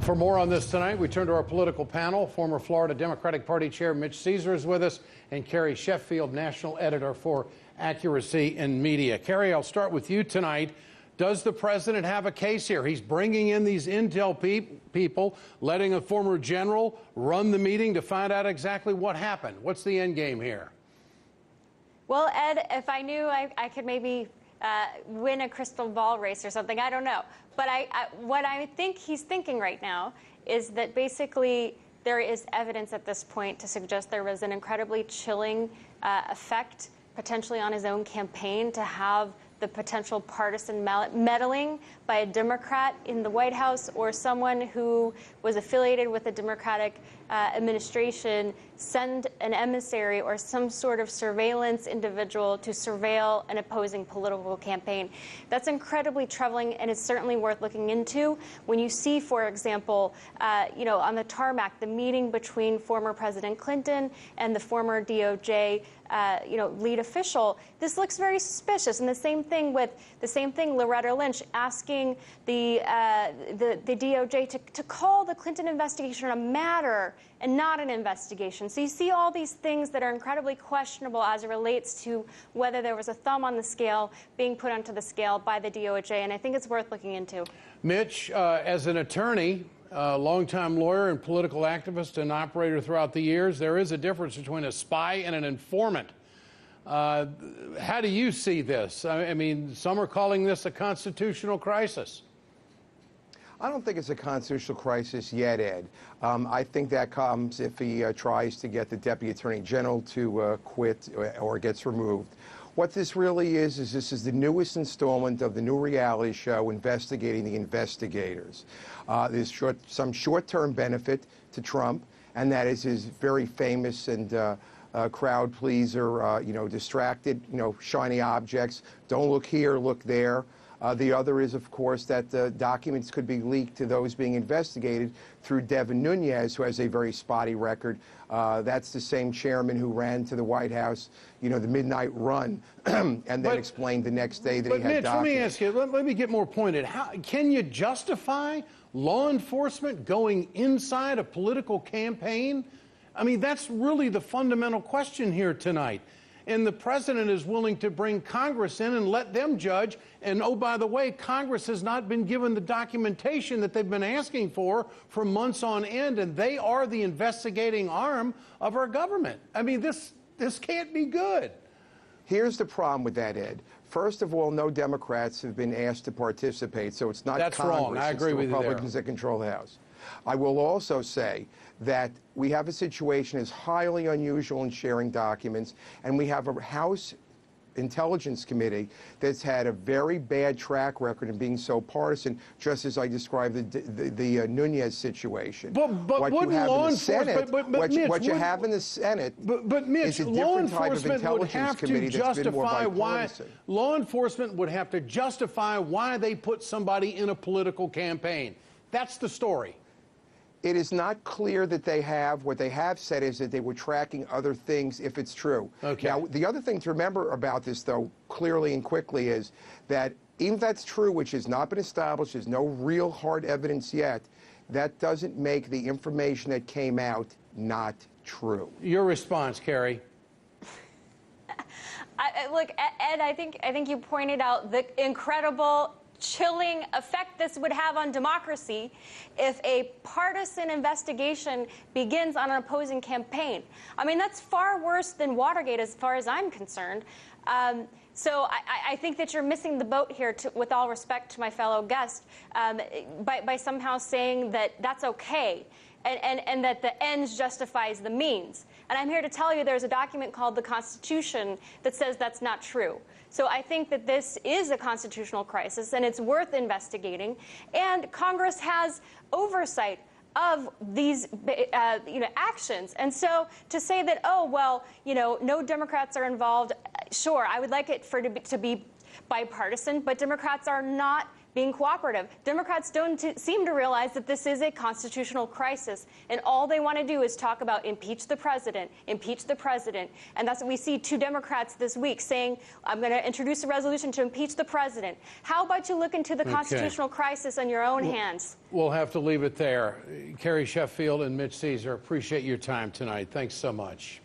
For more on this tonight, we turn to our political panel. Former Florida Democratic Party Chair Mitch is with us, and Carrie, Sheffield, national editor for Accuracy in Media. Carrie, I'll start with you tonight. Does the president have a case here? He's bringing in these intel people, letting a former general run the meeting to find out exactly what happened. What's the end game here? Well, Ed, if I knew I could maybe win a crystal ball race or something, I don't know. But what I think he's thinking right now is that basically there is evidence at this point to suggest there was an incredibly chilling effect potentially on his own campaign to have the potential partisan meddling by a Democrat in the White House or someone who was affiliated with the Democratic administration send an emissary or some sort of surveillance individual to surveil an opposing political campaign. That's incredibly troubling, and it's certainly worth looking into. When you see, for example, on the tarmac, the meeting between former President Clinton and the former DOJ lead official, this looks very suspicious. And the same thing, Loretta Lynch asking the DOJ to call the Clinton investigation a matter and not an investigation. So you see all these things that are incredibly questionable as it relates to whether there was a thumb on the scale being put onto the scale by the DOJ, and I think it's worth looking into. Mitch, as an attorney, longtime lawyer and political activist and operator throughout the years, there is a difference between a spy and an informant. How do you see this? I mean, some are calling this a constitutional crisis. I don't think it's a constitutional crisis yet, Ed. I think that comes if he tries to get the Deputy Attorney General to quit or gets removed. What this really is this is the newest installment of the new reality show investigating the investigators. There's some short-term benefit to Trump, and that is his very famous and crowd pleaser, distracted, shiny objects. Don't look here, look there. The other is, of course, that the documents could be leaked to those being investigated through Devin Nunes, who has a very spotty record. That's the same chairman who ran to the White House, the midnight run, and then explained the next day that he had Mitch, documents. let me ask you, let me get more pointed. Can you justify law enforcement going inside a political campaign? I mean, that's really the fundamental question here tonight. And the president is willing to bring Congress in and let them judge. And, oh, by the way, Congress has not been given the documentation that they've been asking for months on end, and they are the investigating arm of our government. I mean, this can't be good. Here's the problem with that, Ed. First of all, no Democrats have been asked to participate, so it's not That's Congress. wrong. I agree with you there. It's the Republicans that control the House. I will also say that we have a situation that's highly unusual in sharing documents, and we have a House Intelligence Committee that's had a very bad track record of being so partisan, just as I described the Nunes situation. But what you have in the Senate, what you have in the Senate is a different type of intelligence committee that's been more bipartisan. Law enforcement would have to justify why they put somebody in a political campaign. That's the story. It is not clear that they have. What they have said is that they were tracking other things, if it's true. Okay. Now, the other thing to remember about this, though, clearly and quickly, is that even if that's true, which has not been established, there's no real hard evidence yet, that doesn't make the information that came out not true. Your response, Carrie. Look, Ed, I think you pointed out the incredible chilling effect this would have on democracy if a partisan investigation begins on an opposing campaign. I mean, that's far worse than Watergate as far as I'm concerned. So I think that you're missing the boat here, with all respect to my fellow guest, by somehow saying that that's okay and that the ends justifies the means. And I'm here to tell you there's a document called the Constitution that says that's not true. So I think that this is a constitutional crisis, and it's worth investigating. And Congress has oversight of these actions. And so to say that, oh, well, no Democrats are involved, sure, I would like it to be bipartisan, but Democrats are not being cooperative. Democrats don't seem to realize that this is a constitutional crisis, and all they want to do is talk about impeach the president, impeach the president. And that's what we see 2 Democrats this week saying, I'm going to introduce a resolution to impeach the president. How about you look into the constitutional crisis on your own hands? We'll have to leave it there. Carrie Sheffield and Mitch Caesar, appreciate your time tonight. Thanks so much.